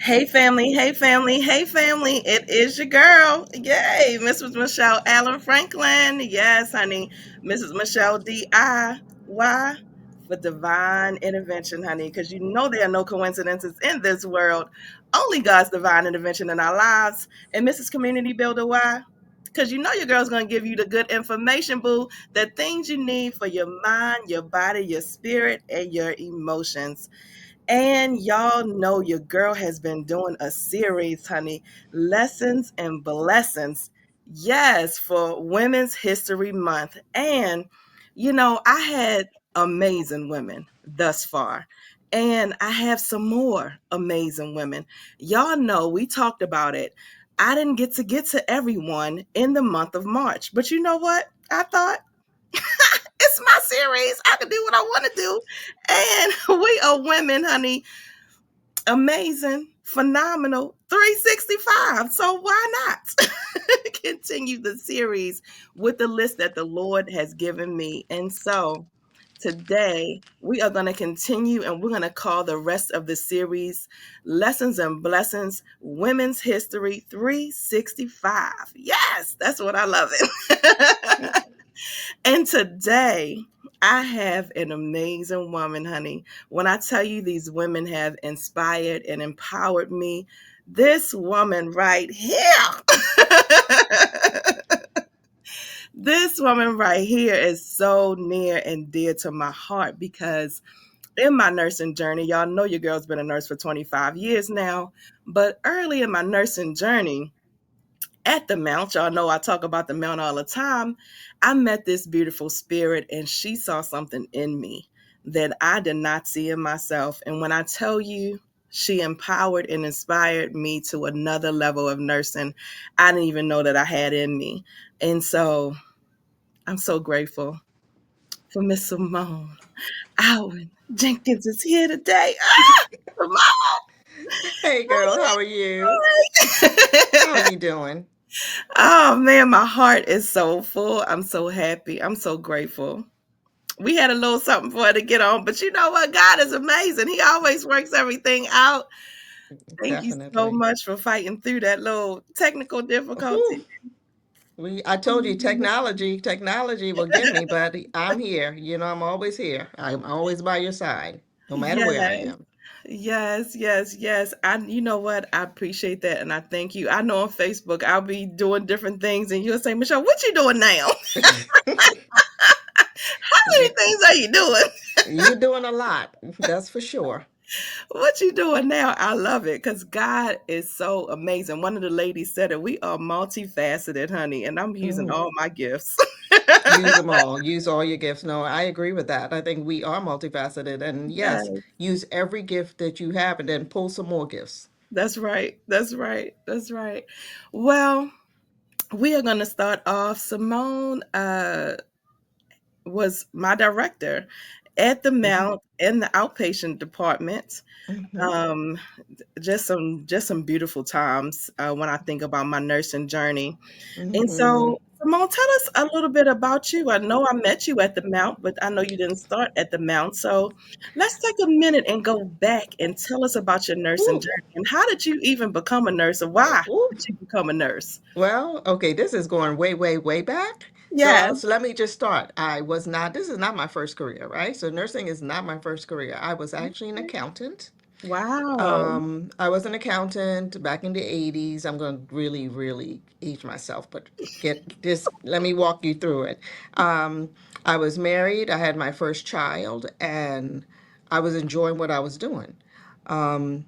Hey family, hey family, hey family. It is your girl. Yay, Mrs. Michelle Allen Franklin. Yes, honey. Mrs. Michelle DIY for divine intervention, honey. Because you know there are no coincidences in this world. Only God's divine intervention in our lives. And Mrs. Community Builder, why? Because you know your girl's going to give you the good information, boo. The things you need for your mind, your body, your spirit, and your emotions. And y'all know your girl has been doing a series, honey, Lessons and Blessings. Yes, for Women's History Month. And, I had amazing women thus far. And I have some more amazing women. Y'all know we talked about it. I didn't get to everyone in the month of March. But you know what? I thought it's my series. I can do what I want to do. And we are women, honey, amazing, phenomenal, 365. So why not continue the series with the list that the Lord has given me? And so today we are going to continue and we're going to call the rest of the series Lessons and Blessings Women's History 365. Yes, that's what I love it. And today, I have an amazing woman, honey. When I tell you these women have inspired and empowered me, this woman right here, this woman right here is so near and dear to my heart because in my nursing journey, y'all know your girl's been a nurse for 25 years now, but early in my nursing journey, at the Mount, y'all know I talk about the Mount all the time. I met this beautiful spirit, and she saw something in me that I did not see in myself. And when I tell you, she empowered and inspired me to another level of nursing I didn't even know that I had in me. And so I'm so grateful for Miss Simone. Odwin-Jenkins is here today. Simone! Hey girl, how are you? How you doing? Oh man, my heart is so full. I'm so happy. I'm so grateful. We had a little something for her to get on, but you know what? God is amazing. He always works everything out. Thank you so Definitely. much for fighting through that little technical difficulty. Whew. I told you technology will get me, but I'm here. I'm always here. I'm always by your side, no matter Yes, where I am. yes, yes, yes. You know what? I appreciate that, and I thank you. I know on Facebook I'll be doing different things, and you'll say, "Michelle, what you doing now? How many things are you doing?" You're doing a lot, that's for sure. What you doing now? I love it because God is so amazing. One of the ladies said it. We are multifaceted, honey, and I'm using Mhm. all my gifts. Use them all. Use all your gifts. No, I agree with that. I think we are multifaceted, and yes, Yes, use every gift that you have, and then pull some more gifts. that's right. That's right. That's right. Well, we are going to start off. Simone was my director at the Hmm. Mount in the outpatient department. Hmm. Um, just some beautiful times when I think about my nursing journey. And Hmm. so, Simone, tell us a little bit about you. I know I met you at the Mount, but I know you didn't start at the Mount. So let's take a minute and go back and tell us about your nursing Ooh. journey. And how did you even become a nurse, or why Ooh. did you become a nurse? Well, okay, this is going way, way, way back. So, Yes. so let me just start. This is not my first career, right? So nursing is not my first career. I was actually an accountant. Wow. I was an accountant back in the 80s. I'm going to really, really age myself, but let me walk you through it. Um, I was married, I had my first child, and I was enjoying what I was doing. Um,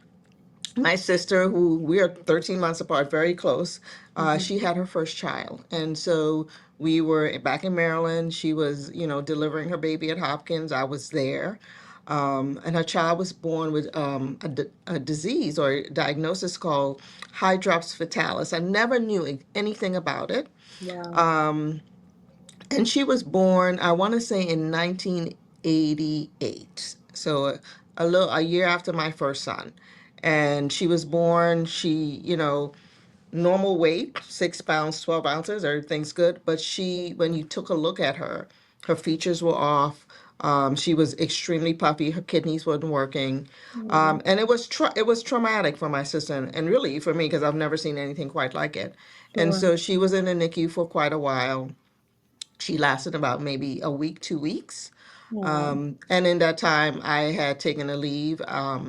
my sister, who we are 13 months apart, very close, she Mhm. had her first child. And so we were back in Maryland. She was, delivering her baby at Hopkins. I was there. And her child was born with a disease or a diagnosis called hydrops fatalis. I never knew anything about it. Wow. Um, and she was born, I want to say, in 1988. So a year after my first son. And she was born, normal weight, 6 pounds, 12 ounces, everything's good. But when you took a look at her, her features were off. She was extremely puffy. Her kidneys weren't working, Oh, and it was traumatic for my sister and really for me because I've never seen anything quite like it. And sure. so she was in the NICU for quite a while. She lasted about maybe a week, 2 weeks. Oh, And in that time, I had taken a leave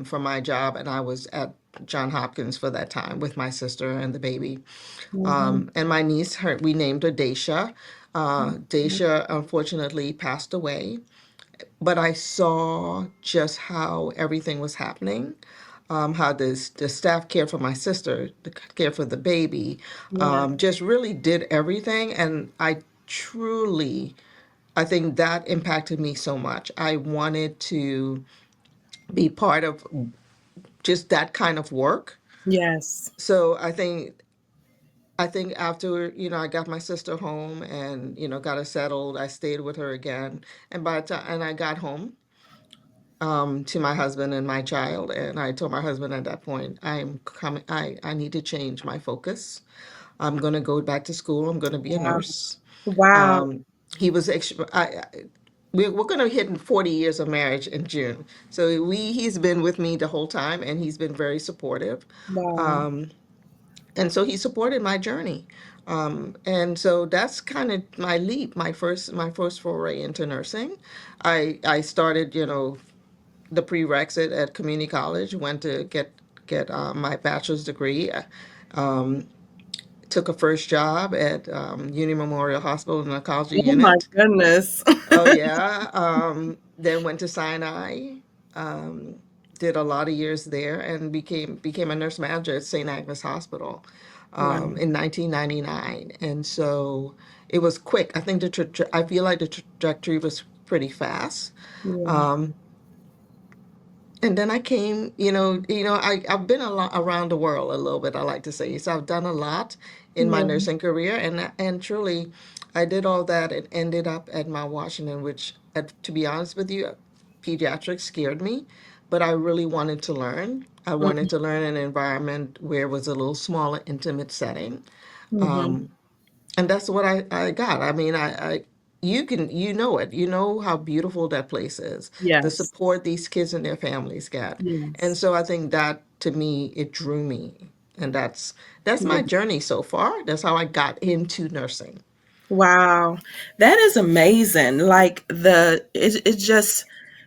from my job, and I was at John Hopkins for that time with my sister and the baby. mm-hmm. And my niece, we named her Daisha. Daisha unfortunately passed away, but I saw just how everything was happening, how the staff cared for my sister, the care for the baby, Yeah. just really did everything, and I think that impacted me so much. I wanted to be part of just that kind of work. Yes. So I think after, I got my sister home and, got her settled, I stayed with her again. And by the time and I got home to my husband and my child, and I told my husband at that point, I'm coming I need to change my focus. I'm going to go back to school. I'm going to be a Wow. nurse. Wow. Um, he was we're going to hit 40 years of marriage in June. So he's been with me the whole time and he's been very supportive. Wow. Um, and so he supported my journey. And so that's kind of my leap, my first foray into nursing. I started, the prerequisite at community college, went to get my bachelor's degree. Um, Took a first job at Union Memorial Hospital in the oncology Oh my unit. goodness. Oh yeah. Then went to Sinai. Um, did a lot of years there and became a nurse manager at St. Agnes Hospital Wow. in 1999. And so it was quick. I think I feel like the trajectory was pretty fast. Yeah. Um, and then I came, I've been around the world a little bit, I like to say. So I've done a lot in my Yeah. nursing career, and truly, I did all that and ended up at Mount Washington, which, to be honest with you, pediatrics scared me, but I really wanted to learn. I wanted to learn an environment where it was a little smaller, intimate setting. Mm-hmm. Um, and that's what I got. I mean, you know it. You know how beautiful that place is. The Yes. support these kids and their families get. And Yes. so I think that to me it drew me. And that's Yeah. my journey so far. That's how I got into nursing. Wow. That is amazing. Like it's just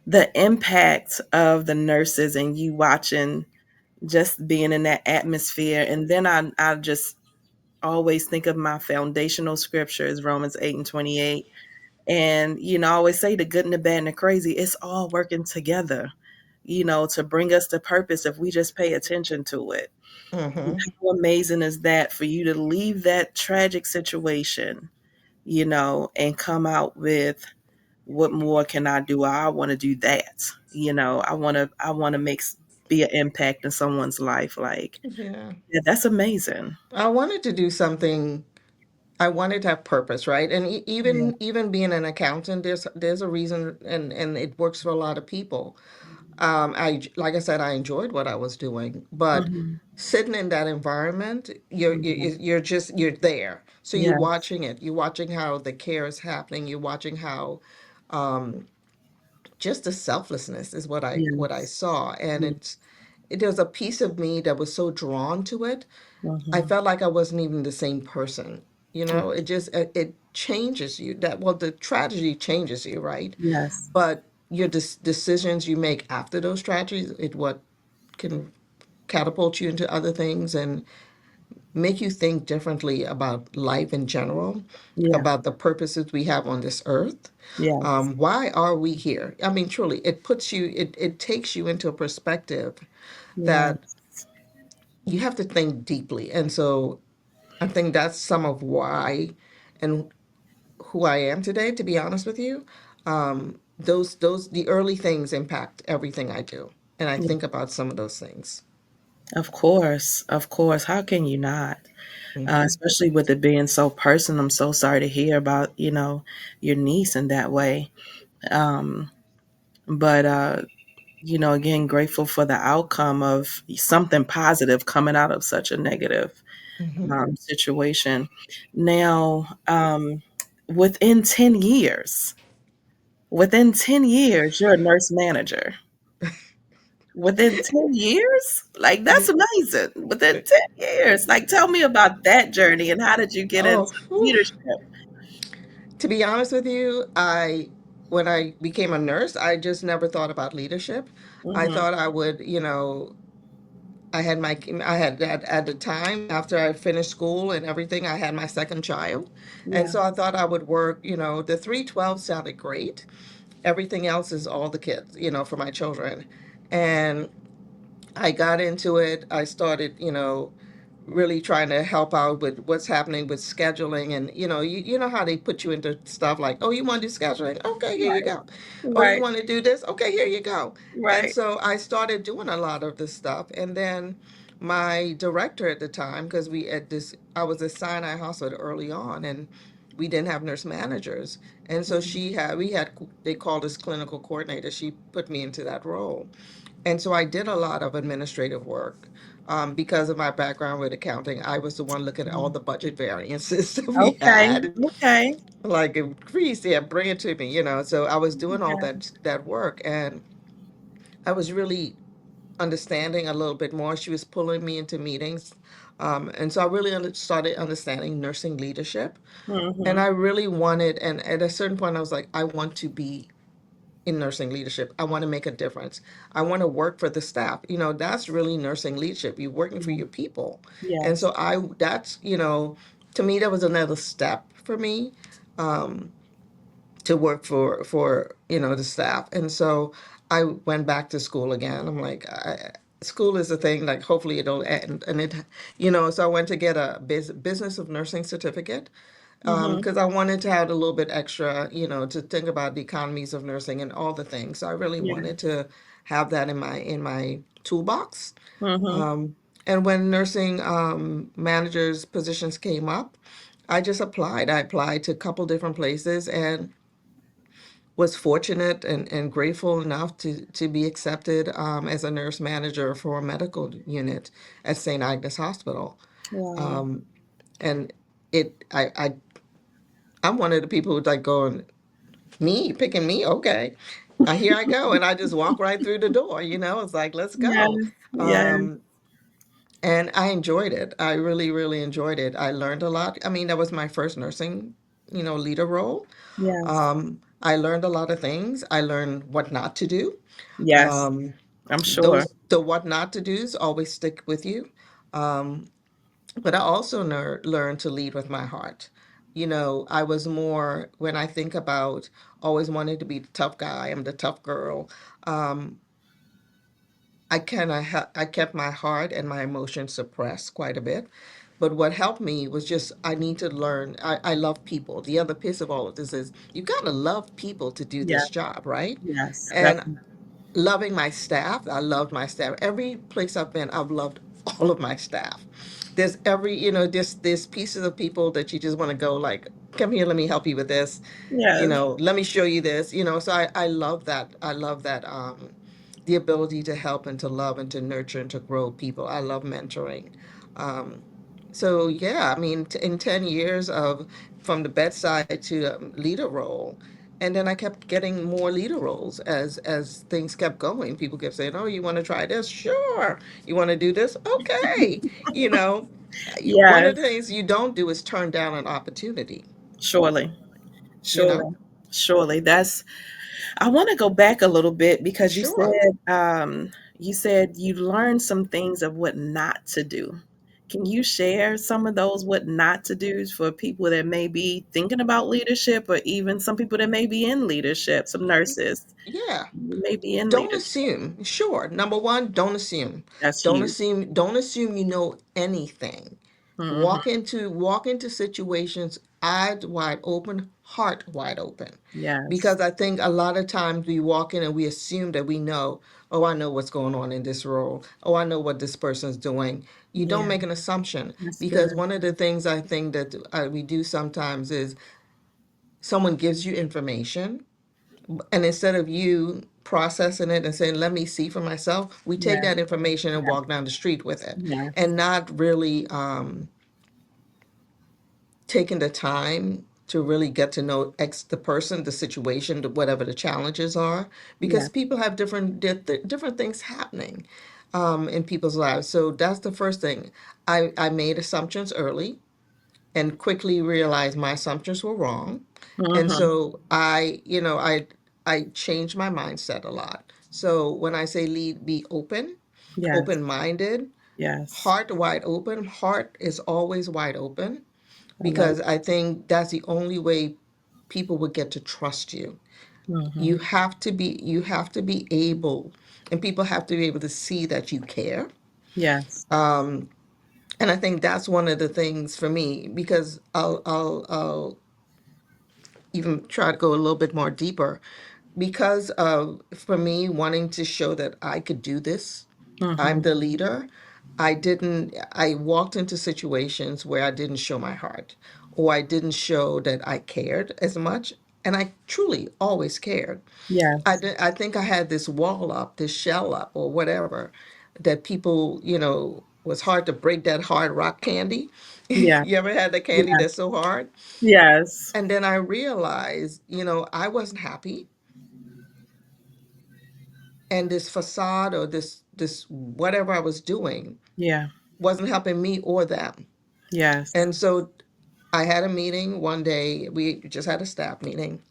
the impact of the nurses and you watching just being in that atmosphere. And then I just always think of my foundational scriptures, Romans 8 and 28. And, I always say the good and the bad and the crazy, it's all working together, to bring us to purpose if we just pay attention to it. Hmm. How amazing is that for you to leave that tragic situation, and come out with what more can I do? I want to do that. I want to be an impact in someone's life. Like, Yeah. yeah, that's amazing. I wanted to do something. I wanted to have purpose, right? And Yeah. even being an accountant, there's a reason, and it works for a lot of people. Like I said, I enjoyed what I was doing, but Mhm. sitting in that environment, Yeah. you're there. So you're Yeah. watching it. You're watching how the care is happening. You're watching how just the selflessness is what I Yes. saw, and Yeah. there's a piece of me that was so drawn to it. I Mhm. felt like I wasn't even the same person. It changes you. The tragedy changes you, right? Yes. But your decisions you make after those tragedies, it what can catapult you into other things and make you think differently about life in general, Yeah. about the purposes we have on this earth. Yes. Why are we here? I mean, truly, it takes you into a perspective that Yes. you have to think deeply. And so I think that's some of why and who I am today, to be honest with you. The early things impact everything I do. And I Yeah. think about some of those things. Of course. Of course. How can you not? Hmm. Especially with it being so personal. I'm so sorry to hear about, your niece in that way. Um, but again, grateful for the outcome of something positive coming out of such a negative Hmm. situation. Now, within 10 years, Within 10 years, you're a nurse manager. Within 10 years? Like, that's Yeah. amazing. Within 10 years. Like, tell me about that journey and how did you get Oh, into whew. leadership? To be honest with you, when I became a nurse, I just never thought about leadership. I Mhm. thought I would, I had at the time after I finished school and everything, I had my second child. And Yeah. so I thought I would work, the 312 sounded great. Everything else is all the kids, for my children. And I got into it. I started, really trying to help out with what's happening with scheduling. And you know how they put you into stuff like, oh, you want to do scheduling, okay, here you Right. go. Oh, you Right. want to do this, okay, here you go. And Right. so I started doing a lot of this stuff. And then my director at the time, because I was at Sinai Hospital early on, and we didn't have nurse managers. And so Mhm. they called us clinical coordinator. She put me into that role. And so I did a lot of administrative work. Because of my background with accounting, I was the one looking at all Mhm. the budget variances that we Okay. had. Okay. Like, please, yeah, bring it to me. So I was doing all Okay. that work, and I was really understanding a little bit more. She was pulling me into meetings, and so I really started understanding nursing leadership. And Mhm. I really wanted, and at a certain point, I was like, I want to be in nursing leadership. I want to make a difference. I want to work for the staff. That's really nursing leadership. You're working for Yeah. your people. And Yes. so to me, that was another step for me, to work for the staff. And so I went back to school again. I'm like, school is a thing. Like, hopefully it'll end. And so I went to get a business of nursing certificate, Mhm. because I wanted to have a little bit extra, to think about the economies of nursing and all the things. So I really Yeah. wanted to have that in my toolbox. Mhm. And when nursing managers positions came up, I just applied. I applied to a couple different places and was fortunate and grateful enough to be accepted, as a nurse manager for a medical unit at St. Agnes Hospital. Wow. Um, and I'm one of the people who's like going, me picking me, okay. Here I go, and I just walk right through the door. It's like, let's Yes. go. Yes. Um, and I enjoyed it. I really, really enjoyed it. I learned a lot. I mean, that was my first nursing, leader role. Yes. I learned a lot of things. I learned what not to do. Yes. Um, I'm sure. the what not to do's always stick with you. Um, but I also learned to lead with my heart. I was more, when I think about always wanting to be the tough guy, I'm the tough girl. Um, I kept my heart and my emotions suppressed quite a bit. But what helped me was just, I need to learn. I love people. The other piece of all of this is you gotta love people to do Yes. this job, right? Yes. And Definitely. loving my staff. I loved my staff. Every place I've been, I've loved all of my staff. There's pieces of people that you just want to go like, come here, let me help you with this. Yes. Let me show you this. So I love that. I love that. The ability to help and to love and to nurture and to grow people. I love mentoring. Um, so yeah, I mean, in 10 years of from the bedside to leader role, and then I kept getting more leader roles as things kept going. People kept saying, "Oh, you want to try this? Sure. You want to do this? Okay." You know, one of the Yes. things you don't do is turn down an opportunity. Surely. You know, Surely. Surely. That's I want to go back a little bit because sure. you said you learned some things of what not to do. Can you share some of those what not to do's for people that may be thinking about leadership or even some people that may be in leadership, some nurses Yeah. who may be in Don't leadership? assume. Sure. Number one, don't assume. That's Don't huge. assume. Don't assume you know anything. Hmm. Walk into situations eyes wide open, heart wide open. Yes. Because I think a lot of times we walk in and we assume that we know, oh, I know what's going on in this role. Oh, I know what this person's doing. You don't Yeah, make an assumption, that's because good. one of the things I think that we do sometimes is someone gives you information, and instead of you processing it and saying, let me see for myself, we take Yeah, that information and yeah, walk down the street with it, yes. and not really taking the time to really get to know the person, the situation, whatever the challenges are, Yeah. because people have different things happening in people's lives. So that's the first thing. I made assumptions early and quickly realized my assumptions were wrong. And Mm-hmm. so I changed my mindset a lot. So when I say lead, be open, Yes. open-minded, Yes. heart wide open. Heart is always wide open I love because I think that's the only way people would get to trust you. it. Mm-hmm. You have to be able, and people have to be able to see that you care. Yes. And I think that's one of the things for me, because I'll even try to go a little bit more deeper, because of, for me, wanting to show that I could do this. I'm Mm-hmm. the leader. I walked into situations where I didn't show my heart, or I didn't show that I cared as much. And I truly always cared. Yes. I think I had this wall up, this shell up, or whatever, that people, was hard to break, that hard rock candy. Yeah. You ever had that candy Yeah. that's so hard? Yes. And then I realized, I wasn't happy, and this facade, or this whatever I was doing, Yeah. wasn't helping me or them. Yes. And so I had a meeting one day. We just had a staff meeting,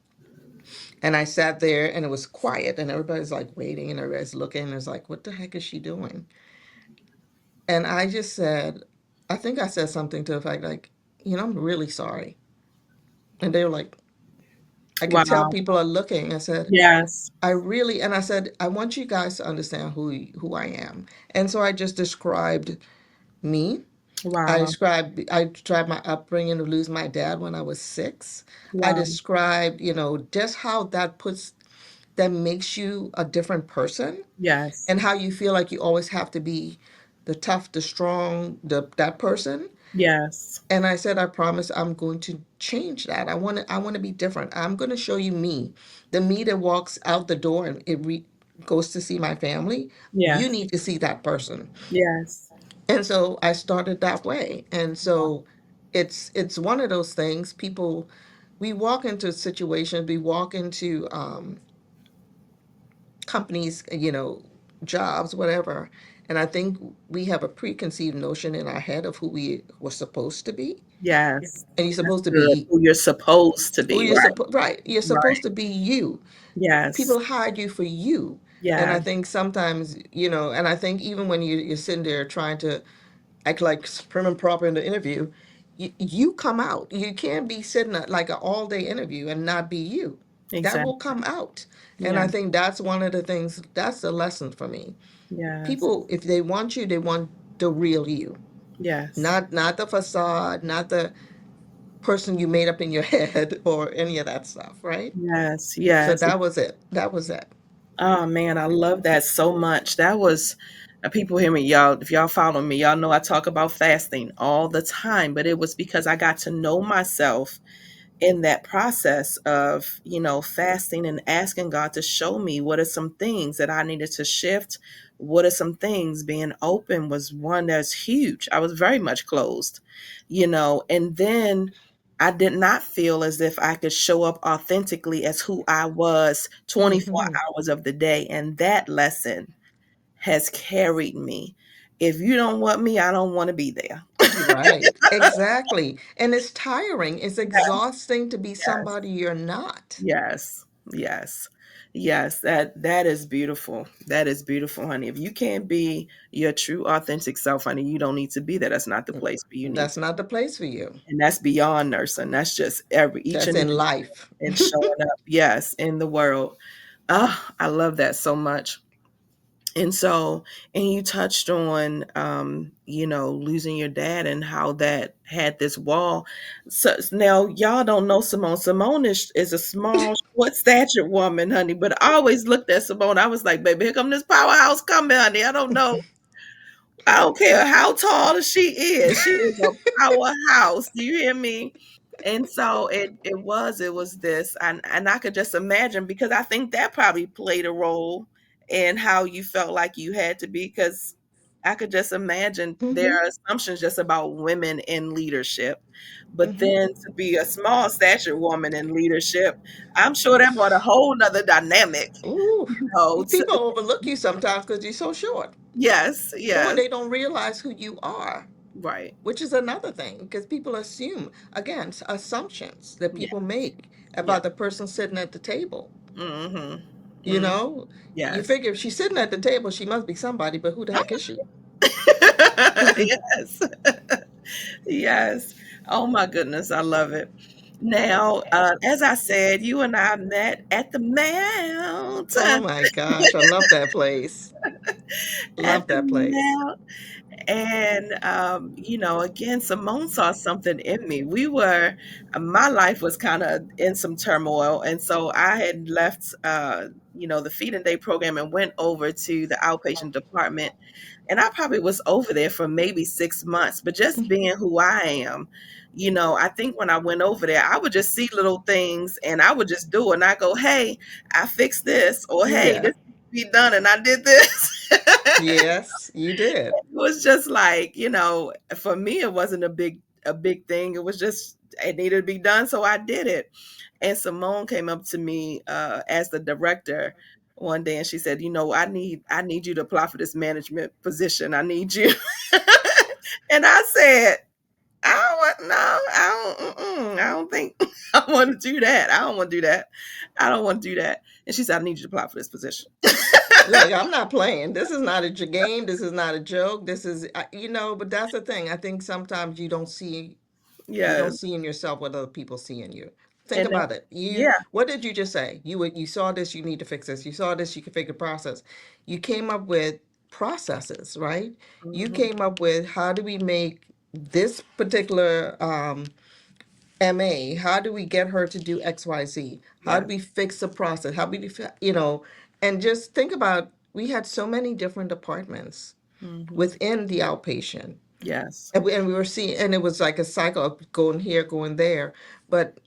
and I sat there, and it was quiet, and everybody's like waiting, and everybody's looking, and it's like, what the heck is she doing? And I just said, I think I said something to the fact, like, I'm really sorry. And they were like, I could tell Wow. people are looking. I said, Yes. and I said, I want you guys to understand who I am. And so I just described me. Wow. I described my upbringing of losing my dad when I was 6. I Wow. described, just how that makes you a different person, Yes. and how you feel like you always have to be the tough, the strong, that person. Yes. And I said, I promise I'm going to change that. I want to be different. I'm going to show you me, the me that walks out the door and goes to see my family. You Yes. need to see that person. Yes. And so I started that way. And so it's one of those things. People, we walk into situations, we walk into companies, jobs, whatever. And I think we have a preconceived notion in our head of who we were supposed to be. Yes. And you're That's supposed to good. be Who you're supposed to who be, right? right. You're supposed Right. to be you. Yes. People hide you for you. And I Yes. think sometimes, and I think even when you're sitting there trying to act like prim and proper in the interview, you come out. You can't be sitting at like an all day interview and not be you. That will Exactly. come out. And Yeah. I think that's one of the things, that's the lesson for me. Yes. People, if they want you, they want the real you. Yes. Not the facade, not the person you made up in your head or any of that stuff, right? Yes. So Yes. that was it. That was it. Oh man, I love that so much. That was people hear me, y'all. If y'all follow me, y'all know I talk about fasting all the time, but it was because I got to know myself in that process of, fasting and asking God to show me what are some things that I needed to shift. What are some things? Being open was one that's huge. I was very much closed, and then I did not feel as if I could show up authentically as who I was 24 Hmm. hours of the day. And that lesson has carried me. If you don't want me, I don't want to be there. Right. Exactly. And it's tiring. It's exhausting to be Yes. somebody you're not. Yes. Yes. Yes. That is beautiful. That is beautiful, honey. If you can't be your true authentic self, honey, you don't need to be there. That's not the place where you need That's to. not the place for you. And that's beyond nursing. That's just each That's and in every life. and showing up, yes, in the world. Ah, I love that so much. And so, and you touched on, losing your dad and how that had this wall. So now y'all don't know Simone. Simone is a small, short statured woman, honey. But I always looked at Simone. I was like, baby, here come this powerhouse coming, honey. I don't care how tall she is. She is a powerhouse. Do you hear me? And so it was this, and I could just imagine, because I think that probably played a role in how you felt like you had to be, because I could just imagine there Mm-hmm. are assumptions just about women in leadership. But Mm-hmm. then to be a small stature woman in leadership, I'm sure that brought a whole nother dynamic, Ooh, you know, people overlook you sometimes because you're so short, yes, or yes, they don't realize who you are, right. which is another thing because people assume, again, assumptions that Yeah, people make yeah. about the person sitting at the table. Mhm. You Mm, know, you yes. figure if she's sitting at the table, she must be somebody, but who the heck is she? Yes. Yes. Oh my goodness, I love it. Now, as I said, you and I met at the Mount. Oh my gosh, I love that place. At Love the that place. Mount. And, again, Simone saw something in me. My life was kind of in some turmoil. And so I had left, the feeding day program and went over to the outpatient department. And I probably was over there for maybe 6 months, but just being who I am, I think when I went over there, I would just see little things and I would just do it. And I go, hey, I fixed this, or hey, Yeah. this needs to be done. And I did this. Yes, you did. Was just like, for me, it wasn't a big thing. It was just it needed to be done, so I did it. And Simone came up to me as the director one day, and she said, I need you to apply for this management position. I need you. And I said, I don't want, no, I don't think I want to do that. I don't want to do that. I don't want to do that. And she said, I need you to apply for this position. Like, I'm not playing. This is not a game. This is not a joke. This is, but that's the thing. I think sometimes you don't Yes. see in yourself what other people see in you. Think And about it. yeah. What did you just say? You saw this, you need to fix this. You saw this, you can figure process. You came up with processes, right? You Mhm. came up with how do we make this particular MA, how do we get her to do XYZ? How do Yes. we fix the process? How do we, and just think about, we had so many different departments Mhm. within the outpatient. Yes. And we were seeing, and it was like a cycle of going here, going there. But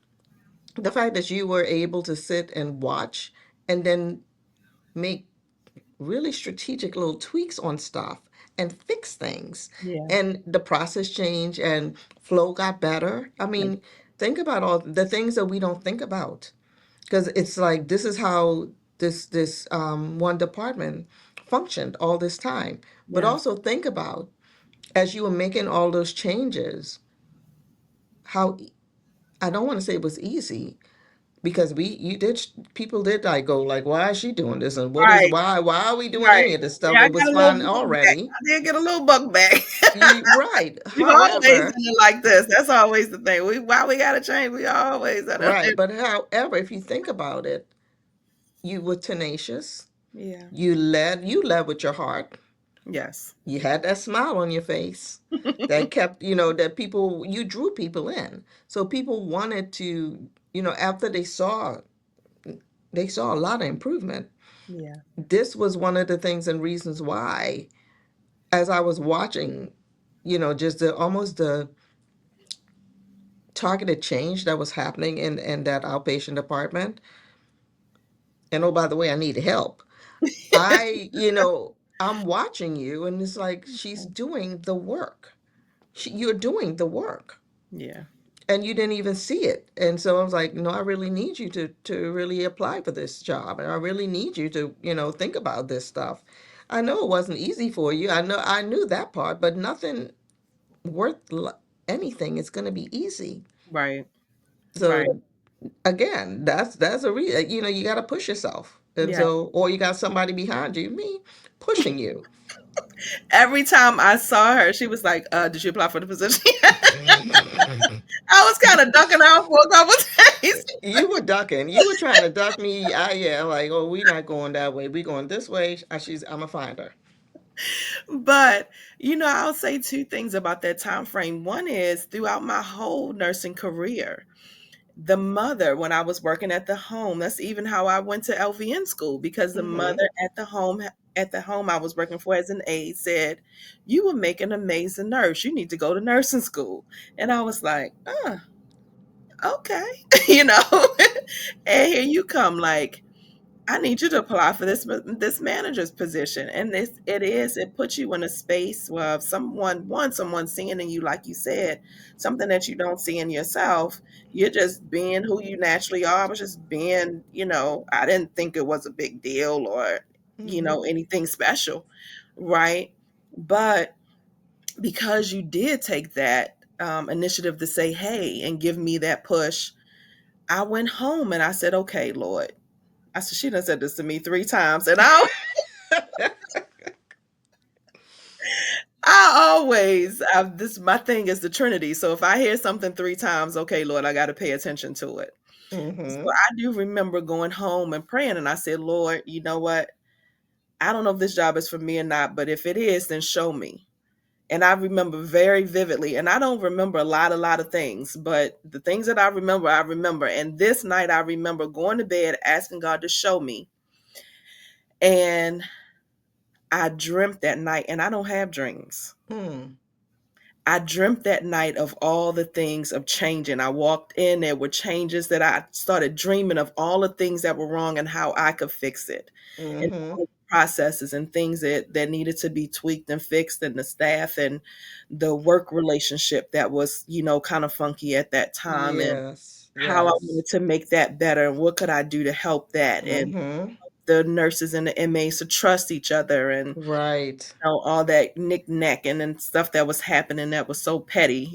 the fact that you were able to sit and watch and then make really strategic little tweaks on stuff and fix things, Yeah. and the process changed and flow got better. I Yeah. mean, think about all the things that we don't think about, because it's like this is how this one department functioned all this time. But Yeah. also think about, as you were making all those changes, how I don't want to say it was easy, because people did like go like, why is she doing this, and Right. why are we doing Right. any of this stuff? Yeah, I It got was a little fun buck back. already. I did get a little buck back. Right. We've always However, done it like this. That's always the thing. Why we gotta change? We always done right. it. But however, if you think about it, you were tenacious. Yeah. You led with your heart. Yes. You had that smile on your face that kept, that you drew people in. So people wanted to, after they saw a lot of improvement. Yeah. This was one of the things and reasons why, as I was watching, just almost the targeted change that was happening in that outpatient department. And oh, by the way, I need help. I'm watching you, and it's like she's doing the work. You're doing the work, Yeah. and you didn't even see it. And so I was like, no, I really need you to really apply for this job, and I really need you to think about this stuff. I know it wasn't easy for you. I knew that part, but nothing worth anything is going to be easy. Right. Right. So again, that's a you got to push yourself, and Yeah. so, or you got somebody behind you, me, pushing you. Every time I saw her, she was like, "Did you apply for the position?" I was kind of ducking out for a couple days. You were ducking. You were trying to duck me. Yeah, like, oh, we not going that way. We going this way. I'm gonna find her. But, I'll say two things about that time frame. One is throughout my whole nursing career, the mother, when I was working at the home, that's even how I went to LVN school, because the Hmm. mother at the home I was working for as an aide said, "You will make an amazing nurse. You need to go to nursing school." And I was like, okay, you know. And here you come, like, I need you to apply for this manager's position. And it puts you in a space where someone seeing in you, like you said, something that you don't see in yourself. You're just being who you naturally are. I was just being, I didn't think it was a big deal or, Mm-hmm. anything special, right? But because you did take that initiative to say, hey, and give me that push, I went home and I said, okay, Lord. I said, she done said this to me 3 times. And my thing is the Trinity. So if I hear something 3 times, okay, Lord, I got to pay attention to it. So Mm-hmm. I do remember going home and praying. And I said, Lord, you know what? I don't know if this job is for me or not, but if it is, then show me. And I remember very vividly, and I don't remember a lot of things, but the things that I remember, I remember. And this night, I remember going to bed, asking God to show me. And I dreamt that night, and I don't have dreams. Mm. I dreamt that night of all the things of changing. I walked in, there were changes that I started dreaming of all the things that were wrong and how I could fix it. And Mm-hmm. all the processes and things that needed to be tweaked and fixed, and the staff and the work relationship that was, kind of funky at that time, and Yes. how I Yes. wanted to make that better and what could I do to help that, and Mm-hmm. the nurses and the MAs to trust each other, and Right. all that knick-knack and stuff that was happening that was so petty,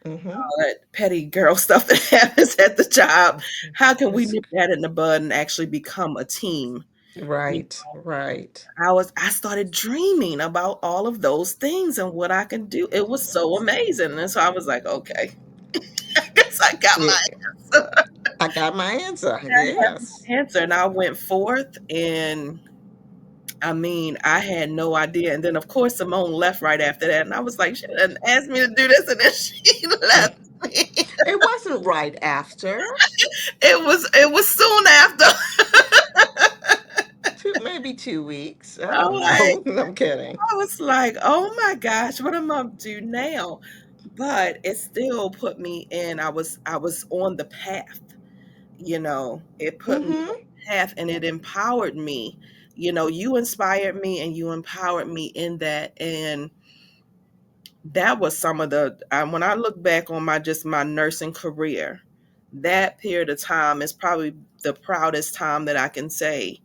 Mm-hmm. all that petty girl stuff that happens at the job. How can we It's nip that in the bud and actually become a team? You right. Right. I started dreaming about all of those things and what I can do. It was so amazing. And so I was like, okay, I guess I got Yeah, my answer. I got my answer. I have Yes. my answer. And I went forth, and I mean, I had no idea. And then, of course, Simone left right after that. And I was like, she didn't ask me to do this. And then she left me. It wasn't right after. It was soon after. Maybe 2 weeks. I I'm don't like, know. I'm kidding. I was like, oh my gosh, what am I gonna do now? But it still put me in. I was on the path, It put me on Mm-hmm. the path, and it empowered me. You inspired me and you empowered me in that. And that was some of the when I look back on my nursing career, that period of time is probably the proudest time that I can say,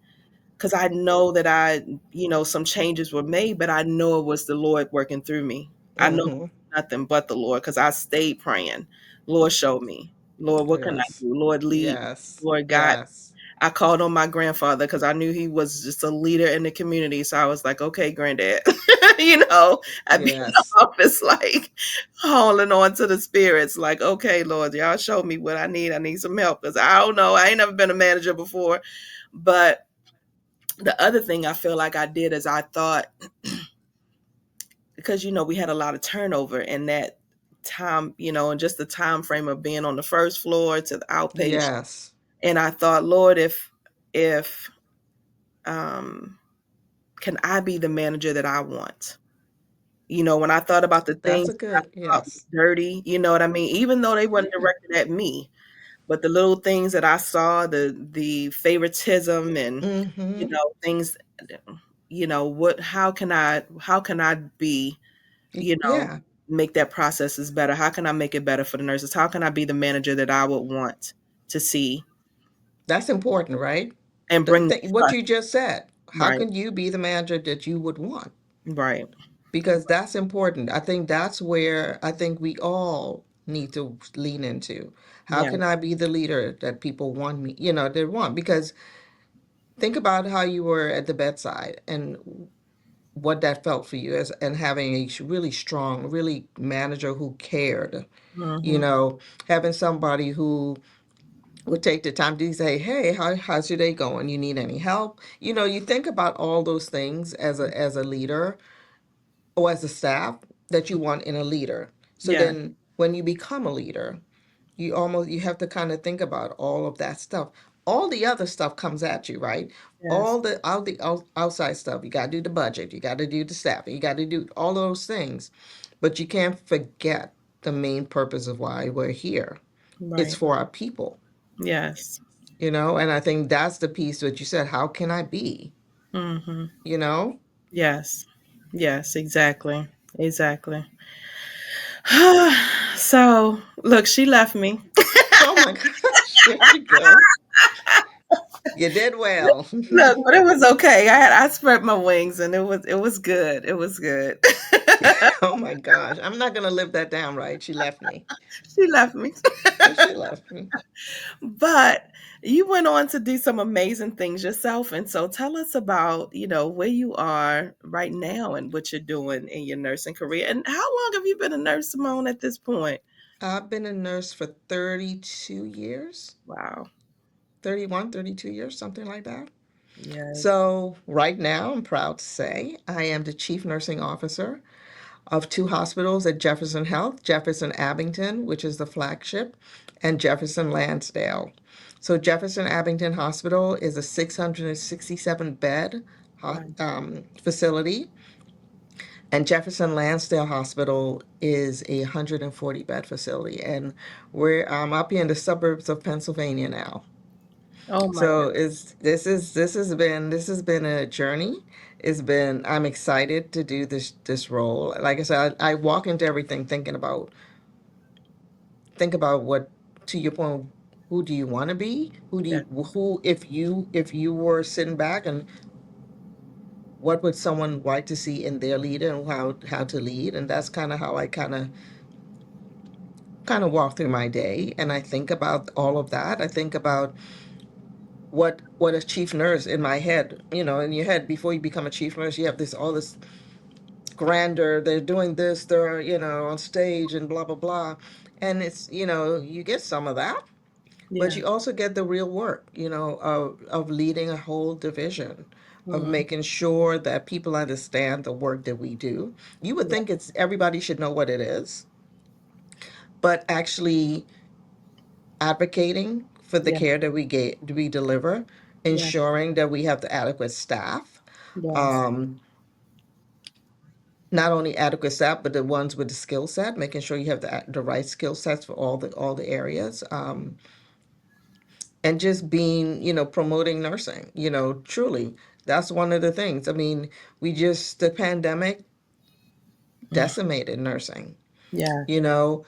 because I know that some changes were made, but I know it was the Lord working through me. I know Mm-hmm. nothing but the Lord, because I stayed praying. Lord, show me. Lord, what can I Yes. do? Lord, lead me. Yes. Lord, God. Yes. I called on my grandfather because I knew he was just a leader in the community. So I was like, okay, granddad. I'd be in the Yes. office like holding on to the spirits, like, okay, Lord, y'all show me what I need. I need some help because I don't know. I ain't never been a manager before. But the other thing I feel like I did is I thought, because we had a lot of turnover in that time, and just the time frame of being on the first floor to the outpatient. Yes. And I thought, Lord, if um can I be the manager that I want? When I thought about the That's things a that I good, thought was yes. dirty, you know what I mean? Even though they weren't Yeah. directed at me, but the little things that I saw, the favoritism and Mm-hmm. things, what how can I be, you know, Yeah. make that processes better? How can I make it better for the nurses? How can I be the manager that I would want to see That's important, right? and bring the What trust? you just said. How Right, can you be the manager that you would want? right. Because that's important. I think that's where I think we all need to lean into. How Yeah. can I be the leader that people want me, they want? Because think about how you were at the bedside and what that felt for you as and having a really strong, really manager who cared, you Mhm. know, having somebody who would take the time to say, "Hey, how's your day going? You need any help?" You think about all those things as a leader or as a staff that you want in a leader. So Yeah. then when you become a leader, you have to kind of think about all of that stuff. All the other stuff comes at you, right? Yes. All the outside stuff. You got to do the budget, you got to do the staffing, you got to do all those things. But you can't forget the main purpose of why we're here. It's Right. for our people. Yes. you know, and I think that's the piece that you said, how can I be, Hmm. you know? Yes. Yes, exactly. Exactly. So, look, she left me. Oh my gosh, here you go. You did well. Look, but it was okay. I spread my wings and it was good. It was good. Oh my gosh, I'm not gonna live that down, right? She left me. She left me. She left me. But you went on to do some amazing things yourself. And so tell us about, where you are right now and what you're doing in your nursing career. And how long have you been a nurse, Simone, at this point? I've been a nurse for 32 years, Wow. 31, 32 years, something like that. Yes. So, right now, I'm proud to say I am the chief nursing officer of two hospitals at Jefferson Health, Jefferson Abington, which is the flagship, and Jefferson Lansdale. So, Jefferson Abington Hospital is a 667 bed Wow. facility, and Jefferson Lansdale Hospital is a 140 bed facility. And we're up here in the suburbs of Pennsylvania now. Oh my So goodness. is this has been a journey. It's been I'm excited to do this role. Like I said, I walk into everything thinking about think about what to your point, who do you want to be? Yeah. Who if you were sitting back and what would someone like to see in their leader and how to lead? And that's kind of how I kind of walk through my day and I think about all of that. I think about what a chief nurse in my head, you know, in your head before you become a chief nurse, you have this all this grandeur. They're doing this, they're, you know, on stage and blah blah blah. And it's, you know, you get some of that, but Yeah. you also get the real work, you know, of leading a whole division, of Mm. making sure that people understand the work that we do. You would Yeah. think it's everybody should know what it is, but actually advocating for the Yeah. care that we deliver, Yeah. ensuring that we have the adequate staff, Yes. um, not only adequate staff, but the ones with the skill set, making sure you have the right skill sets for all the areas, and just being, you know, promoting nursing. You know, truly, that's one of the things. I mean, the pandemic Mm. decimated nursing. Yeah. You know,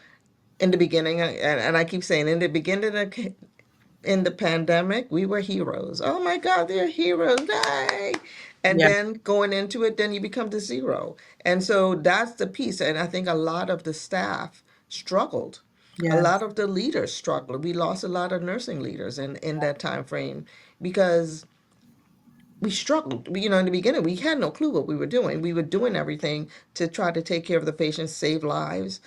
in the beginning, and I keep saying, in the beginning of in the pandemic, we were heroes. Oh my God, they're heroes. Yay. And Yeah. then going into it, then you become the zero. And so that's the piece. And I think a lot of the staff struggled. A lot Yes. of the leaders struggled. We lost a lot of nursing leaders in that time frame because we struggled. You know, in the beginning, we had no clue what we were doing. We were doing everything to try to take care of the patients, save lives.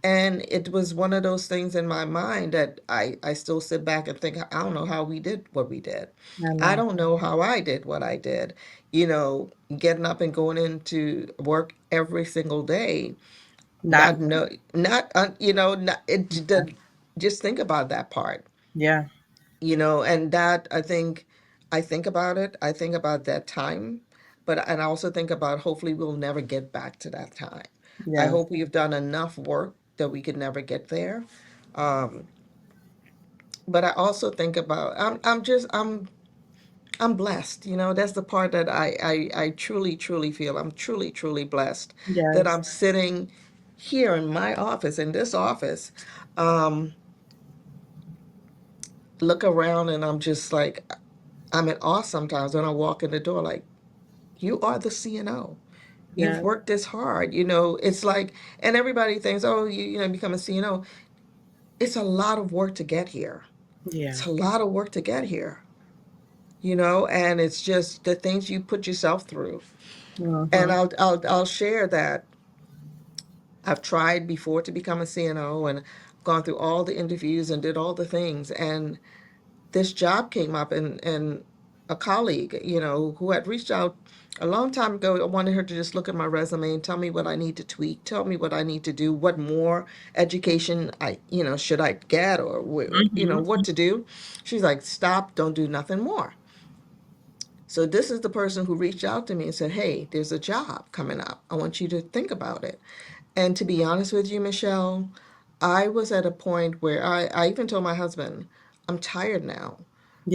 And it was one of those things in my mind that I still sit back and think, I don't know how we did what we did. I I know. don't know how I did what I did. You know, getting up and going into work every single day, Not. not know, not, you know, not, just think about that part, Yeah. you know, and that I think about it. I think about that time, but and I also think about hopefully we'll never get back to that time. I Yeah. hope we've done enough work that we could never get there. Um, but I also think about I'm blessed. You know, that's the part that I truly truly feel I'm truly truly blessed that Yes. I'm sitting here in my office in this office. Um, look around and I'm just like I'm in awe sometimes when I walk in the door, like, you are the CNO. You've Yeah. worked this hard. You know, it's like, and everybody thinks, oh, you know, become a CNO. It's a lot of work to get here. Yeah. It's a lot of work to get here, you know, and it's just the things you put yourself through. And Hmm. I'll share that I've tried before to become a CNO and gone through all the interviews and did all the things. And this job came up and a colleague, you know, who had reached out a long time ago, I wanted her to just look at my resume and tell me what I need to tweak, tell me what I need to do, what more education you know, should I get or, you know, what Hmm. to do. She's like, stop, don't do nothing more. So this is the person who reached out to me and said, hey, there's a job coming up. I want you to think about it. And to be honest with you, Michelle, I was at a point where I even told my husband, I'm tired now.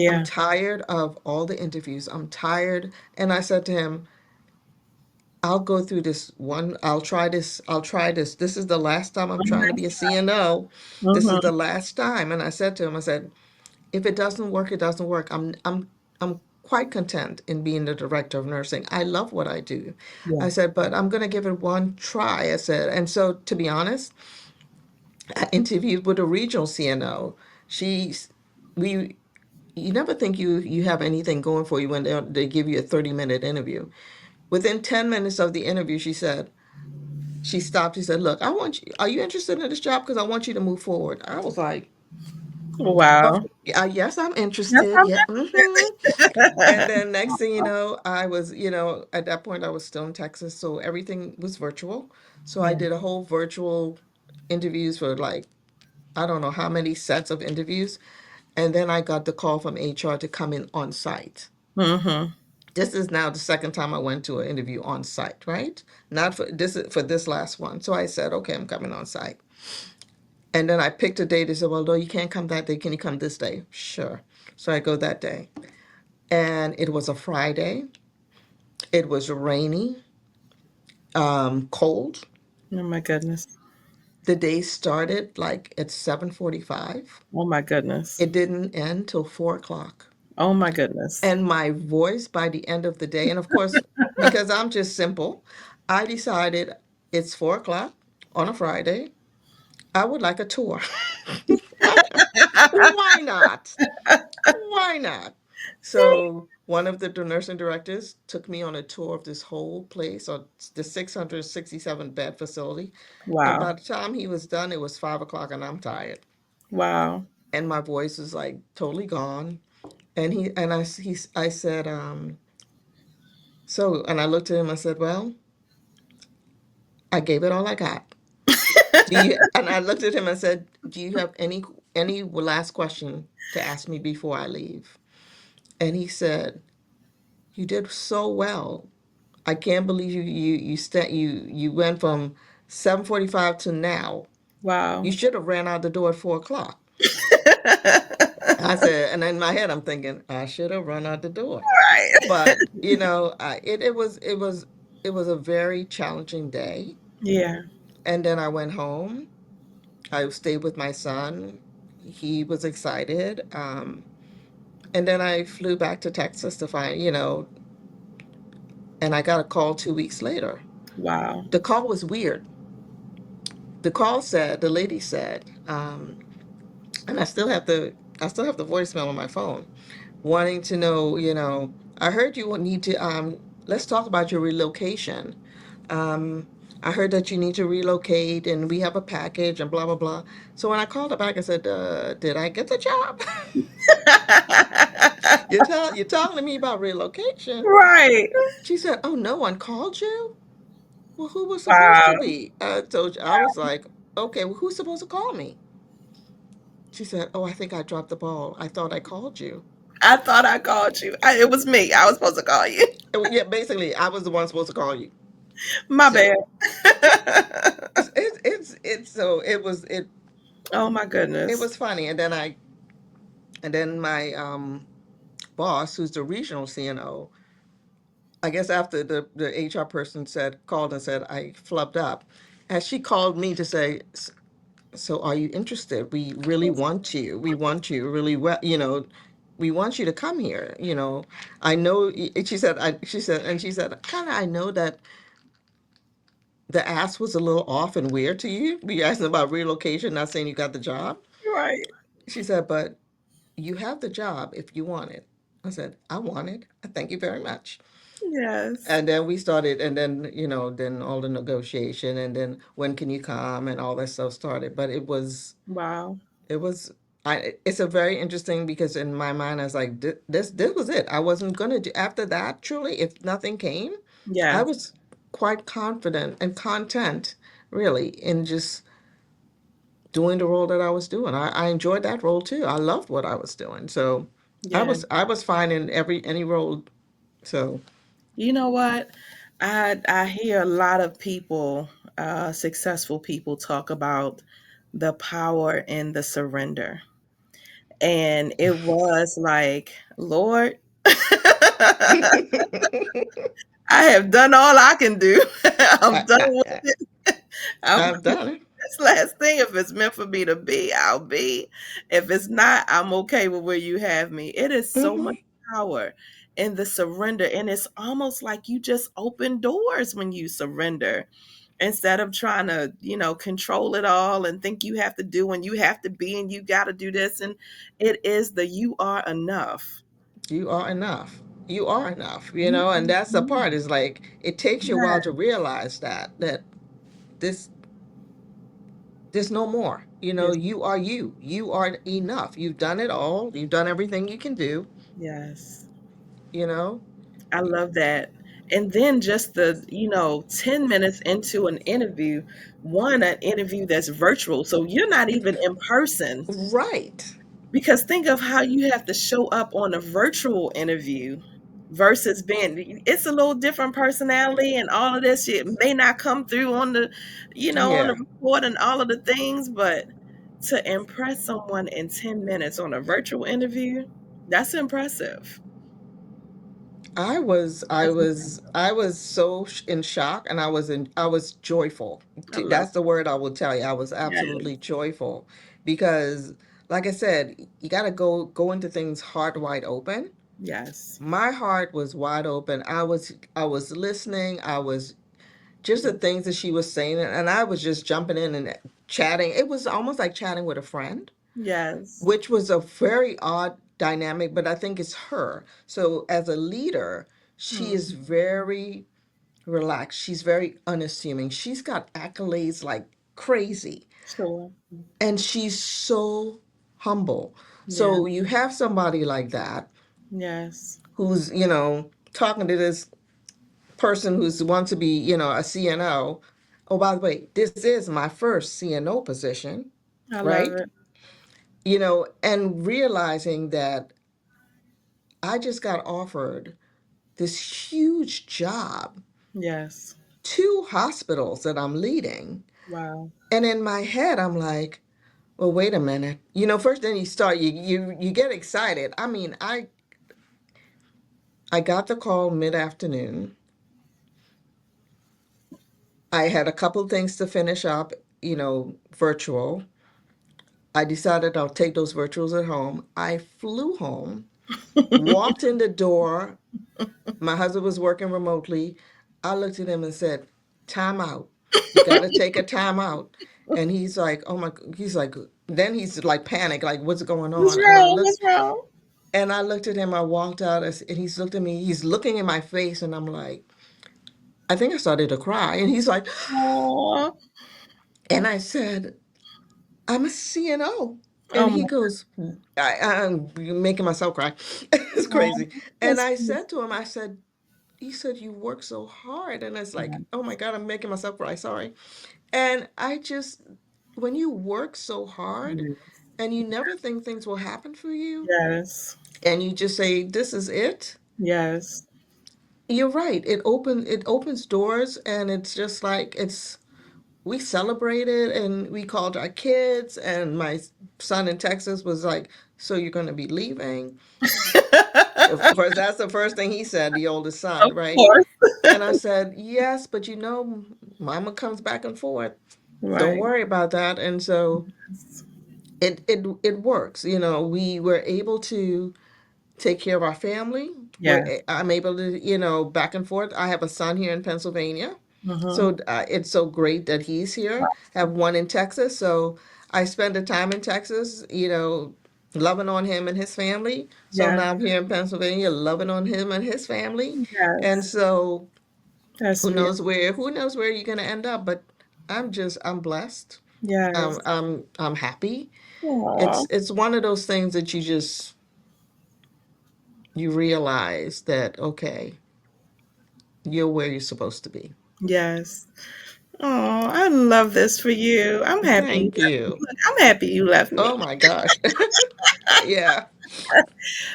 I'm Yeah. tired of all the interviews. I'm tired. And I said to him, I'll go through this one. I'll try this. I'll try this. This is the last time I'm trying to be a CNO. This is Mm-hmm. the last time. And I said to him, I said, if it doesn't work, it doesn't work. I'm quite content in being the director of nursing. I love what I do. Yeah. I said, but I'm going to give it one try. I said, and so to be honest, I interviewed with a regional CNO. She's we you never think you have anything going for you when they give you a 30-minute interview. Within 10 minutes of the interview, she stopped. She said, "Look, I want you. Are you interested in this job? Because I want you to move forward." I was like, "Of, Wow. yes, I'm That's interested. how Yeah." And good. then next thing you know, I was, at that point I was still in Texas, so everything was virtual. So I Yeah. did a whole virtual interviews for like I don't know how many sets of interviews. And then I got the call from HR to come in on site. Mm-hmm. This is now the second time I went to an interview on site, right? Not for this for this last one. So I said, okay, I'm coming on site. And then I picked a date. They said, well, no, you can't come that day. Can you come this day? Sure. So I go that day. And it was a Friday. It was rainy, cold. Oh my goodness. The day started like at 7:45. Oh my goodness. It didn't end till 4 o'clock. Oh my goodness. And my voice by the end of the day, and of course, because I'm just simple, I decided it's 4 o'clock on a Friday. I would like a tour. Why not? Why not? So one of the nursing directors took me on a tour of this whole place, or the 667 bed facility. And Wow. by the time he was done, it was 5 o'clock, and I'm tired, Wow. and my voice is like totally gone. And I said, and I looked at him. I said, well, I gave it all I got. Do you? And I looked at him and said, "Do you have any last question to ask me before I leave?" And he said, "You did so well. I can't believe you went from 7:45 to now. Wow. You should have ran out the door at 4 o'clock." I said, and in my head, I'm thinking, I should have run out the door. Right. But it was a very challenging day. Yeah. And then I went home. I stayed with my son. He was excited. And then I flew back to Texas to and I got a call 2 weeks later. Wow. The call was weird. The lady said, and I still have the voicemail on my phone, wanting to know, I heard you need to, let's talk about your relocation. Um, I heard that you need to relocate and we have a package and blah, blah, blah. So when I called her back, I said, did I get the job? You're talking to me about relocation. Right. She said, oh, no one called you? Well, who was supposed to Wow. be? I was like, okay, well, who's supposed to call me? She said, oh, I think I dropped the ball. I thought I called you. I thought I called you. It was me. I was supposed to call you. Oh, yeah, basically, I was the one supposed to call you. My bad. So it's so Oh my it goodness. was funny. And then my boss, who's the regional CNO, I guess after the HR person called and said I flubbed up, and she called me to say, so are you interested? We really want you. We want you really well. We want you to come here. I know. She said. She said, kind of. I know that the ask was a little off and weird to you. We asking about relocation, not saying you got the job. Right. She said, but you have the job if you want it. I said, I want it. Thank you very much. Yes. And then we started, and then, then all the negotiation, and then when can you come, and all that stuff started. But Wow. it was, it's a very interesting because in my mind, I was like, this was it. I wasn't going to do, after that, truly, if nothing came, I Yes. was quite confident and content, really, in just doing the role that I was doing. I enjoyed that role too. I loved what I was doing. So Yeah. I was fine in any role. So You know what? I hear a lot of people, successful people, talk about the power in the surrender. And it was like, Lord, I have done all I can do. I'm I, done I, with I, it. I'm I've done it. this last thing. If it's meant for me to be, I'll be. If it's not, I'm okay with where you have me. It is so much Hmm. power in the surrender. And it's almost like you just open doors when you surrender instead of trying to, control it all and think you have to do and you have to be and you got to do this. And it is the you are enough. You are enough. You are enough, You and that's are the enough. part is like it takes you a while to Yes. realize that this there's no more. Yes. You are you. You are enough. You've done it all. You've done everything you can do, Yes. you know. I love that. And then just the, 10 minutes into an interview, an interview that's virtual. So you're not even in person. Right. Because think of how you have to show up on a virtual interview versus it's a little different personality and all of this shit may not come through on the Yeah. report and all of the things, but to impress someone in 10 minutes on a virtual interview, that's impressive. That's impressive. I was so in shock, and I was joyful. I love That's the word I will tell you. I was Yes. absolutely joyful because, like I said, you got to go into things heart wide open. Yes. My heart was wide open. I was listening. I was just the Yes. things that she was saying, and I was just jumping in and chatting. It was almost like chatting with a friend, Yes. which was a very odd dynamic, but I think it's her. So as a leader, she is Mhm. very relaxed. She's very unassuming. She's got accolades like crazy, Sure. and she's so humble. Yeah. So you have somebody like that Yes. who's, talking to this person who's wants to be, a CNO. Oh, by the way, this is my first CNO position, I love right? it. And realizing that I just got offered this huge job, Yes. two hospitals that I'm leading. Wow. And in my head, I'm like, well, wait a minute. First then you get excited. I mean, I got the call mid-afternoon. I had a couple of things to finish up, virtual. I decided I'll take those virtuals at home. I flew home, walked in the door. My husband was working remotely. I looked at him and said, "Time out. You got to take a time out." And he's like, "Oh my!" He's like, then he's like panicked, like, "What's going What's on?" wrong? What's wrong? And I looked at him. I walked out, and he's looked at me. He's looking in my face, and I'm like, I think I started to cry. And he's like, Oh, and I said, "I'm a CNO." And oh he my goes, I'm making myself cry. It's God. crazy. And That's I said to him, I said, he said, you work so hard. And it's like, oh my God, I'm making myself cry. Sorry. And I just, when you work so hard and you never think things will happen for you, yes. and you just say, this is it, Yes. you're right. It opens doors, and it's just like, we celebrated and we called our kids, and my son in Texas was like, so you're going to be leaving? Of course, that's the first thing he said, the oldest son, Of right? course. And I said, yes, but mama comes back and forth. Don't Right. worry about that. And so it works. We were able to take care of our family. Yes. I'm able to, back and forth. I have a son here in Pennsylvania. Mm-hmm. So it's so great that he's here. I have one in Texas. So I spend the time in Texas, loving on him and his family. So Yes. now I'm here in Pennsylvania, loving on him and his family. And Yes. so That's beautiful. who knows where you're going to end up, but I'm blessed. Yes. I'm happy. Aw. It's one of those things that you realize that, okay, you're where you're supposed to be. Yes. Oh, I love this for you. I'm happy you Thank left me. you. Look, I'm happy you left Oh me. my gosh. Yeah.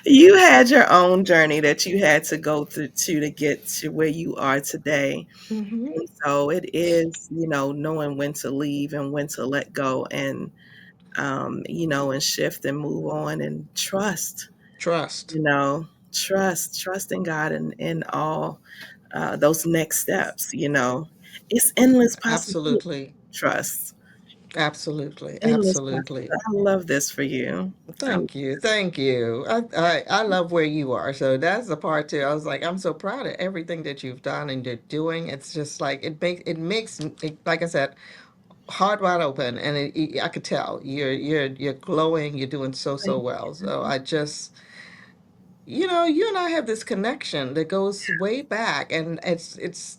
You had your own journey that you had to go through to get to where you are today. Hmm. And so it is, knowing when to leave and when to let go. And and shift and move on and trust, Trust. trust in God in all those next steps. It's endless possibility. Absolutely. Trust, Absolutely. endless Absolutely. possibility. I love this for you. Thank you. Thank you. I love where you are. So that's the part too. I was like, I'm so proud of everything that you've done and you're doing. It's just like it makes it, like I said, heart wide open, and I could tell you're glowing. You're doing so Thank well. So you. I just, you and I have this connection that goes way back, and it's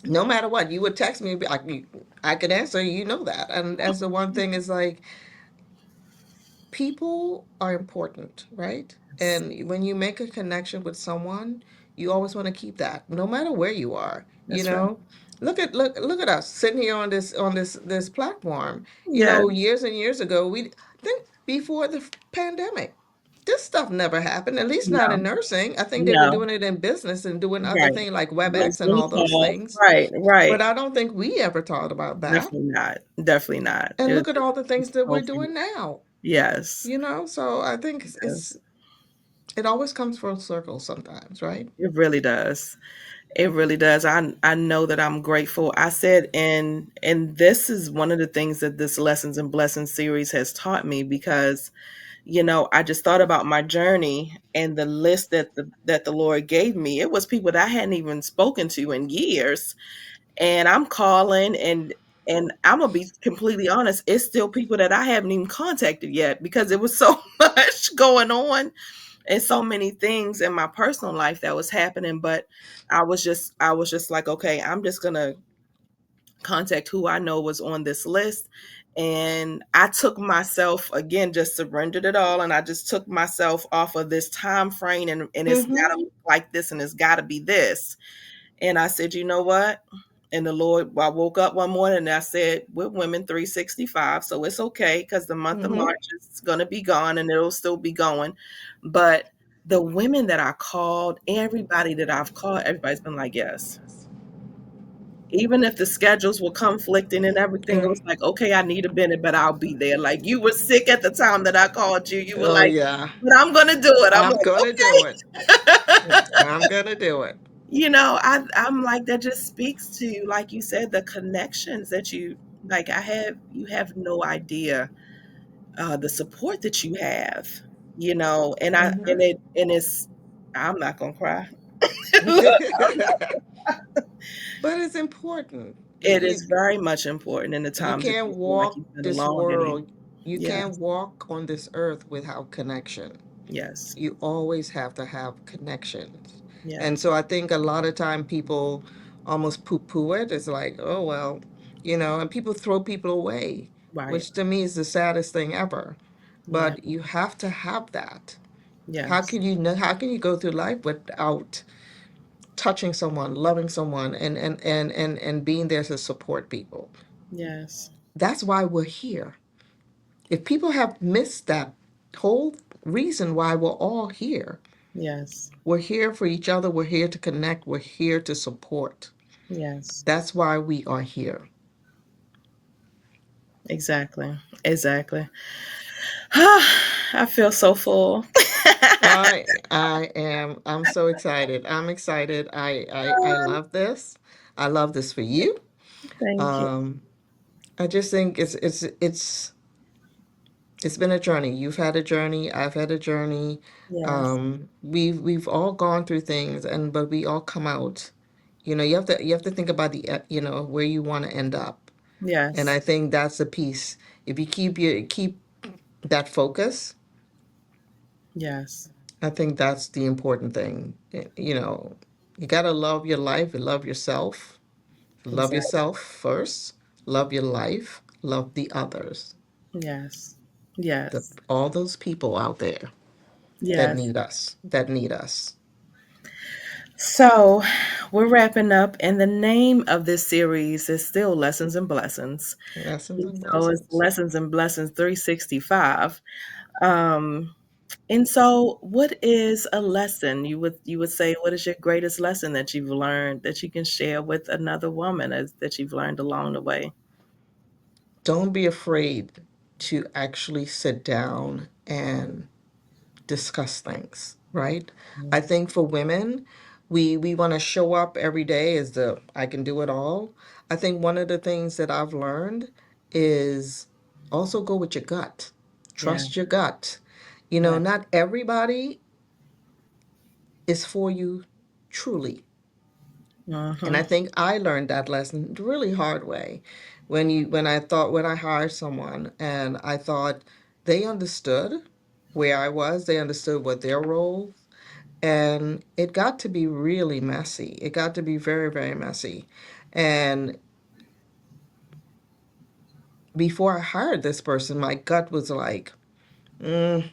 no matter what you would text me, I could answer. You know that, and that's the one thing is like people are important, right? Yes, And when you make a connection with someone, you always want to keep that, no matter where you are. You that's right. know, look at us sitting here on this platform. Yes, Years and years ago, we think before the pandemic, this stuff never happened. At least not in no, nursing. I think they were no, doing it in business and doing other right. things like Like WebEx and Zoom all those calls, things. right, But right. I don't think we ever thought about that. Definitely not. Definitely not. And look at all the It's things that so we're few. doing now. Yes, So I think yes, it always comes full circle sometimes, right? it really does. It really does. I know that I'm grateful. I said, and this is one of the things that this Lessons and Blessings series has taught me, because I just thought about my journey and the list that the Lord gave me. It was people that I hadn't even spoken to in years, and I'm calling, and I'm gonna be completely honest, it's still people that I haven't even contacted yet, because it was so much going on and so many things in my personal life that was happening. But I was just like, okay, I'm just gonna contact who I know was on this list. And I took myself, again, just surrendered it all, and I just took myself off of this time frame, and it's Mm-hmm. gotta look like this, and it's gotta be this. And I said, you know what? And the Lord, I woke up one morning and I said, we're women 365, so it's okay, because the month of Mm-hmm. March is going to be gone and it'll still be going. But the women that I called, everybody that I've called, everybody's been like, yes. Even if the schedules were conflicting and everything, it Yeah. was like, okay, I need a minute, but I'll be there. Like, you were sick at the time that I called you. You were Oh like, yeah. but I'm going to do it. I'm I'm gonna do it. like, okay. I'm gonna do it. I'm like, that just speaks to, like you said, the connections that you have no idea the support that you have, Mm-hmm. and it's, I'm not gonna cry. Look, But it's important. it is very much important in the You times that can't you feel like walk you've been this alone. And world. You yes, can't walk on this earth without connection. yes, You always have to have connections. And yes, so I think a lot of time people almost poo-poo it. It's like, oh well, and people throw people away, right, which to me is the saddest thing ever. yeah, But you have to have that. yes, How can you go through life without touching someone, loving someone, and being there to support people? yes, That's why we're here. If people have missed that whole reason why we're all here, yes, we're here for each other. We're here to connect. We're here to support. yes, That's why we are here. exactly, exactly. I feel so full. I'm so excited. I'm excited. I love this. I love this for you. Thank you. Um, I just think it's been a journey. You've had a journey. I've had a journey. Yes, We've all gone through things, but we all come out. You have to think about where you want to end up. And yes, I think that's a piece. If you keep that focus, yes, I think that's the important thing. You got to love your life and love yourself. Love exactly. yourself first. Love your life. Love the others. Yes, The yes, all those people out there that yes. need us. That need us. So we're wrapping up, and the name of this series is still Lessons and Blessings. Lessons And and so it's blessings. Lessons and Blessings 365. Um, and so, what is a lesson? You would say, what is your greatest lesson that you've learned that you can share with another woman, that you've learned along the way? Don't be afraid to actually sit down and discuss things, right? I think for women, we want to show up every day as the I can do it all. I think one of the things that I've learned is also go with your gut. Yeah. Trust your gut. You know, Yeah. not everybody is for you truly. And I Mm-hmm. think I learned that lesson the really hard way when I hired someone and I thought they understood where I was, they understood what their role, and it got to be really messy. It got to be very, very messy. And before I hired this person, my gut was like, I'm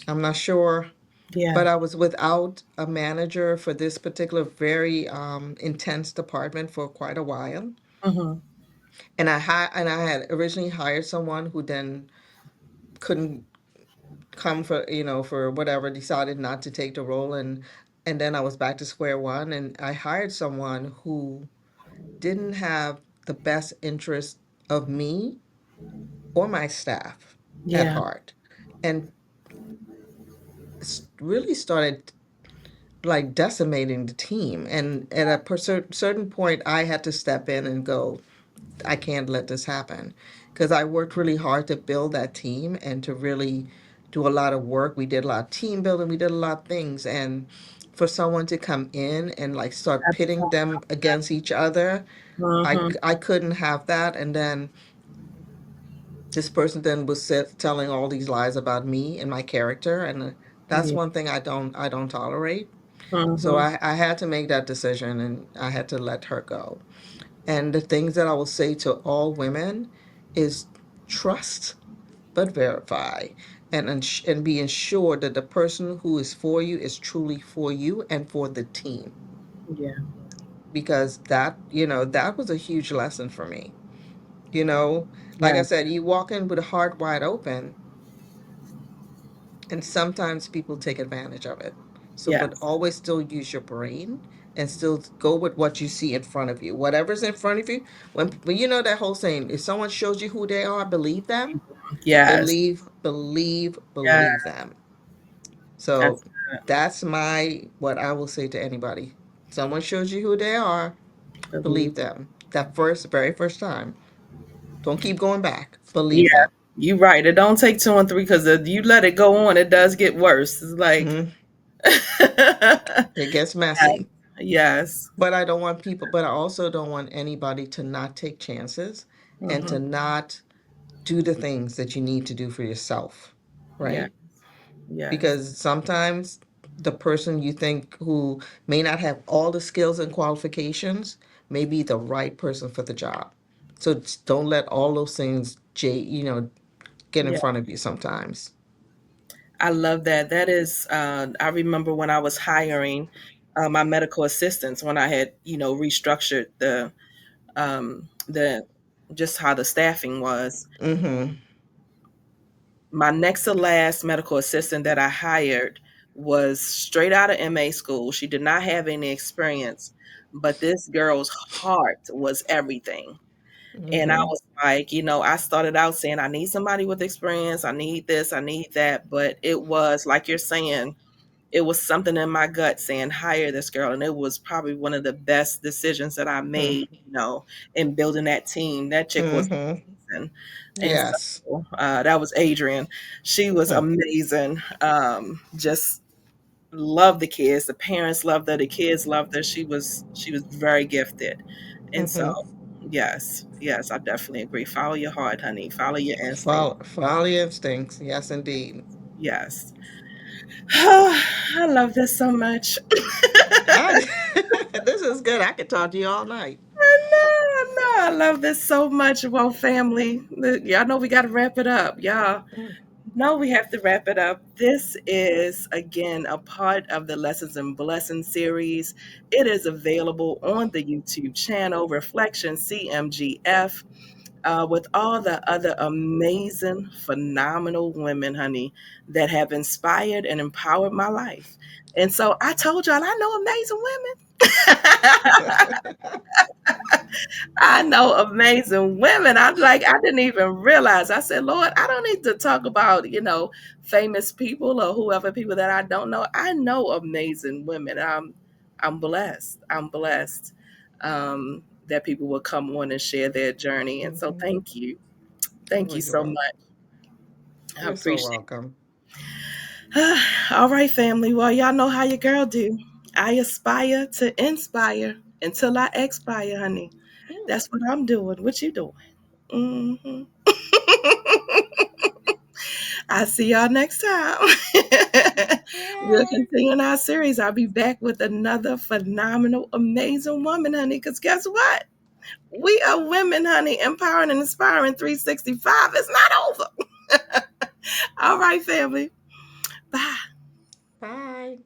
not sure. Yeah. But I was without a manager for this particular very intense department for quite a while. Mm-hmm. And I had originally hired someone who then couldn't come for, for whatever, decided not to take the role, and then I was back to square one, and I hired someone who didn't have the best interest of me or my staff at Yeah. heart, and really started like decimating the team. And at a certain point, I had to step in and go, I can't let this happen, because I worked really hard to build that team and to really do a lot of work. We did a lot of team building, we did a lot of things, and for someone to come in and like start That's pitting so- them against each other, Mm-hmm. I couldn't have that. And then this person then was telling all these lies about me and my character, and that's Yeah. one thing I don't tolerate. So Mm-hmm. I had to make that decision, and I had to let her go. And the things that I will say to all women is trust but verify, and be ensured that the person who is for you is truly for you and for the team, Yeah. because that was a huge lesson for me. You know, like I Yeah. said, you walk in with a heart wide open, and sometimes people take advantage of it. So, but Yes. always still use your brain and still go with what you see in front of you. Whatever's in front of you, when you know that whole saying, if someone shows you who they are, believe them. Yes. Believe Yes. them. That's So that's what I will say to anybody. Someone shows you who they are, believe. believe them. That very first time. Don't keep going back. Yeah. Believe them. You right. It don't take two and three because if you let it go on, it does get worse. It's like Mhm. yes. It gets messy. Yes. But I also don't want anybody to not take chances and Mm-hmm. to not do the things that you need to do for yourself, Yeah. right? Yes. Because sometimes the person you think who may not have all the skills and qualifications may be the right person for the job. So don't let all those things, get in Yeah. front of you sometimes. I love that. That is, I remember when I was hiring my medical assistants when I had, restructured the just how the staffing was. Mm-hmm. My next to last medical assistant that I hired was straight out of MA school. She did not have any experience, but this girl's heart was everything. And I Mm-hmm. was like, I started out saying, I need somebody with experience. I need this, I need that. But it was like you're saying, it was something in my gut saying, hire this girl. And it was probably one of the best decisions that I made, in building that team. That chick was Mm-hmm. amazing. And Yes. so that was Adrian. She was Hmm. amazing. Just loved the kids. The parents loved her. The kids loved her. She was very gifted. And so, Mm-hmm. yes, yes, I definitely agree. Follow your heart, honey. Follow your instinct. Follow your instincts. Yes, indeed. Yes. I love this so much. I, this is good. I could talk to you all night. I love this so much. Well, family, y'all know we got to wrap it up. Y'all Mm. know we have to wrap it up. This is, again, a part of the Lessons and Blessings series. It is available on the YouTube channel, Reflection CMGF. with all the other amazing, phenomenal women, honey, that have inspired and empowered my life. And so I told y'all I know amazing women. I know amazing women. I'm like, I didn't even realize. I said, Lord, I don't need to talk about, famous people or whoever people that I don't know. I know amazing women. I'm blessed. I'm blessed that people will come on and share their journey. And so Mhm. thank you. Thank Oh, you you're so welcome. much. I You're so appreciate welcome. it. All right, family. Well, y'all know how your girl do. I aspire to inspire until I expire, honey. Mm. That's what I'm doing. What you doing? Hmm. I'll see y'all next time. We'll Yay! continue in our series. I'll be back with another phenomenal, amazing woman, honey. Because guess what? We are women, honey, empowering and inspiring 365. It's not over. All right, family. Bye. Bye.